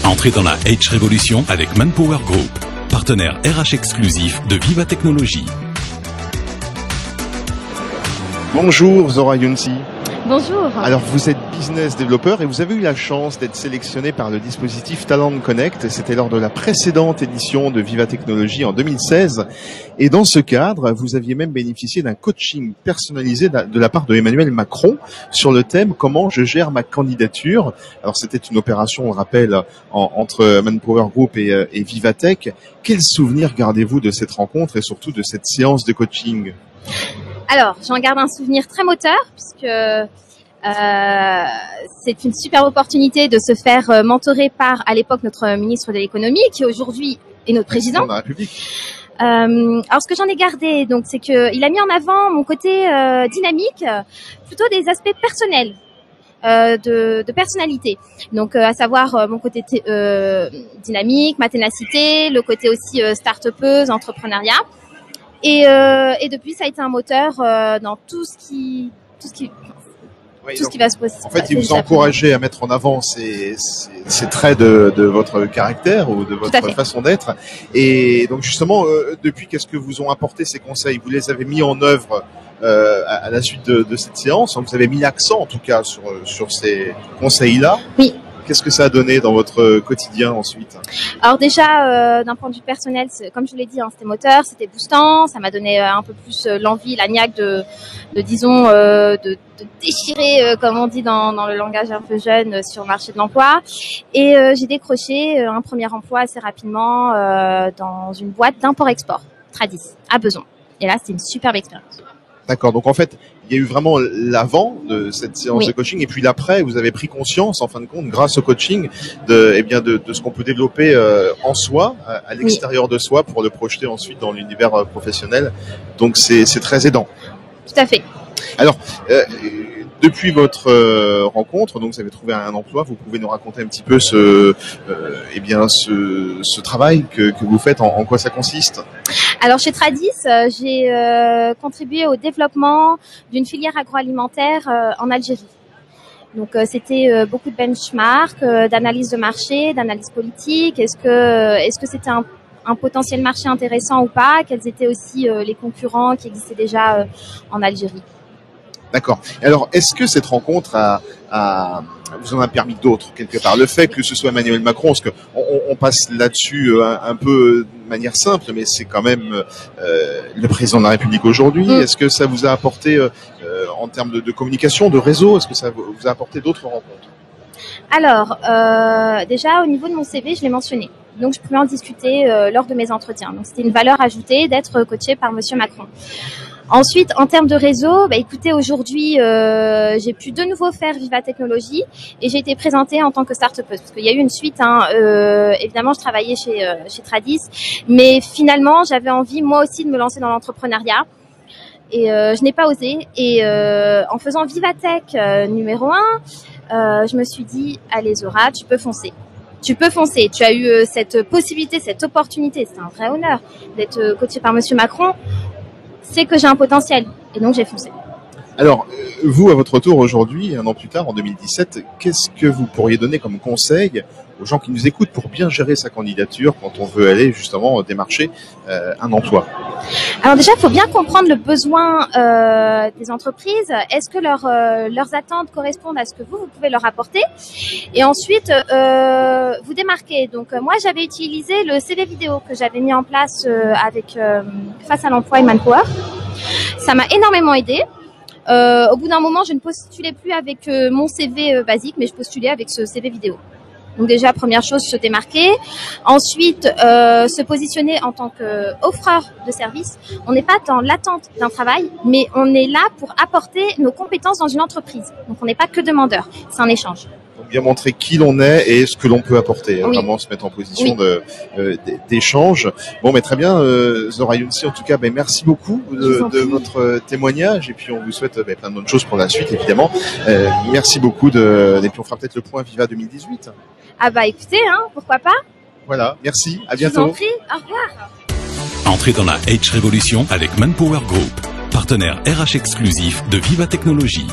Entrez dans la H Révolution avec Manpower Group, partenaire RH exclusif de Viva Technologies. Bonjour Zora Younsi. Bonjour. Alors vous êtes business développeur et vous avez eu la chance d'être sélectionné par le dispositif Talent Connect. C'était lors de la précédente édition de Viva Technologies en 2016. Et dans ce cadre, vous aviez même bénéficié d'un coaching personnalisé de la part de Emmanuel Macron sur le thème « Comment je gère ma candidature ». Alors c'était une opération, on rappelle, entre Manpower Group et Vivatech. Quel souvenir gardez-vous de cette rencontre et surtout de cette séance de coaching ? Alors, j'en garde un souvenir très moteur puisque c'est une super opportunité de se faire mentorer par, à l'époque, notre ministre de l'économie, qui aujourd'hui est notre président. De la République. Alors, ce que j'en ai gardé, donc, c'est que il a mis en avant mon côté dynamique, plutôt des aspects personnels. De personnalité, donc à savoir mon côté dynamique, ma ténacité, le côté aussi start-upeuse, entrepreneuriat. Et depuis, ça a été un moteur dans tout ce qui va se passer. En fait, il vous encourageait à mettre en avant ces traits de votre caractère ou de votre façon d'être. Et donc justement, depuis, qu'est-ce que vous ont apporté ces conseils ? Vous les avez mis en œuvre à la suite de cette séance. Vous avez mis l'accent, en tout cas, sur ces conseils-là. Oui. Qu'est-ce que ça a donné dans votre quotidien ensuite ? Alors déjà, d'un point de vue personnel, comme je vous l'ai dit, c'était moteur, c'était boostant, ça m'a donné un peu plus l'envie, la niaque de déchirer, comme on dit dans le langage un peu jeune, sur le marché de l'emploi. Et j'ai décroché un premier emploi assez rapidement dans une boîte d'import-export, Tradis, à Besançon. Et là, c'était une superbe expérience. D'accord, donc en fait, il y a eu vraiment l'avant de cette séance de coaching et puis l'après, vous avez pris conscience, en fin de compte, grâce au coaching, de ce qu'on peut développer en soi, à l'extérieur de soi, pour le projeter ensuite dans l'univers professionnel. Donc c'est très aidant. Tout à fait. Alors, depuis votre rencontre, donc vous avez trouvé un emploi, vous pouvez nous raconter un petit peu ce travail que vous faites, en quoi ça consiste ? Alors chez Tradis, j'ai contribué au développement d'une filière agroalimentaire en Algérie. Donc c'était beaucoup de benchmark, d'analyse de marché, d'analyse politique. Est-ce que c'était un potentiel marché intéressant ou pas ? Quels étaient aussi les concurrents qui existaient déjà en Algérie ? D'accord. Alors, est-ce que cette rencontre vous en a permis d'autres quelque part ? Le fait que ce soit Emmanuel Macron, parce que on passe là-dessus un peu de manière simple, mais c'est quand même le président de la République aujourd'hui. Est-ce que ça vous a apporté, en termes de communication, de réseau, est-ce que ça vous a apporté d'autres rencontres ? Alors, déjà au niveau de mon CV, je l'ai mentionné. Donc, je pouvais en discuter lors de mes entretiens. Donc, c'était une valeur ajoutée d'être coaché par Monsieur Macron. Ensuite, en termes de réseau, écoutez, aujourd'hui, j'ai pu de nouveau faire Viva Technologies et j'ai été présentée en tant que start-upeuse parce qu'il y a eu une suite. Évidemment, je travaillais chez Tradis, mais finalement, j'avais envie moi aussi de me lancer dans l'entrepreneuriat et je n'ai pas osé. Et en faisant Vivatech numéro 1, je me suis dit, allez Zora, tu peux foncer. Tu peux foncer. Tu as eu cette possibilité, cette opportunité. C'est un vrai honneur d'être coaché par Monsieur Macron. C'est que j'ai un potentiel. Et donc, j'ai foncé. Alors, vous, à votre tour aujourd'hui, un an plus tard, en 2017, qu'est-ce que vous pourriez donner comme conseil aux gens qui nous écoutent pour bien gérer sa candidature quand on veut aller justement démarcher un emploi ? Alors déjà, il faut bien comprendre le besoin des entreprises. Est-ce que leurs attentes correspondent à ce que vous pouvez leur apporter ? Et ensuite, vous démarquez. Donc moi, j'avais utilisé le CV vidéo que j'avais mis en place avec Face à l'emploi et Manpower. Ça m'a énormément aidé. Au bout d'un moment, je ne postulais plus avec mon CV basique, mais je postulais avec ce CV vidéo. Donc déjà, première chose, se démarquer. Ensuite, se positionner en tant qu'offreur de service. On n'est pas dans l'attente d'un travail, mais on est là pour apporter nos compétences dans une entreprise. Donc on n'est pas que demandeur, c'est un échange. Donc bien montrer qui l'on est et ce que l'on peut apporter. Oui. Vraiment se mettre en position d'échange. Bon, mais très bien, Zora Younsi, en tout cas, merci beaucoup de votre témoignage et puis on vous souhaite plein de bonnes choses pour la suite, évidemment. Merci beaucoup et puis on fera peut-être le point Viva 2018. Ah écoutez, pourquoi pas. Voilà, merci, à bientôt. Je vous en prie, au revoir. Entrez dans la H Révolution avec Manpower Group, partenaire RH exclusif de Viva Technologies.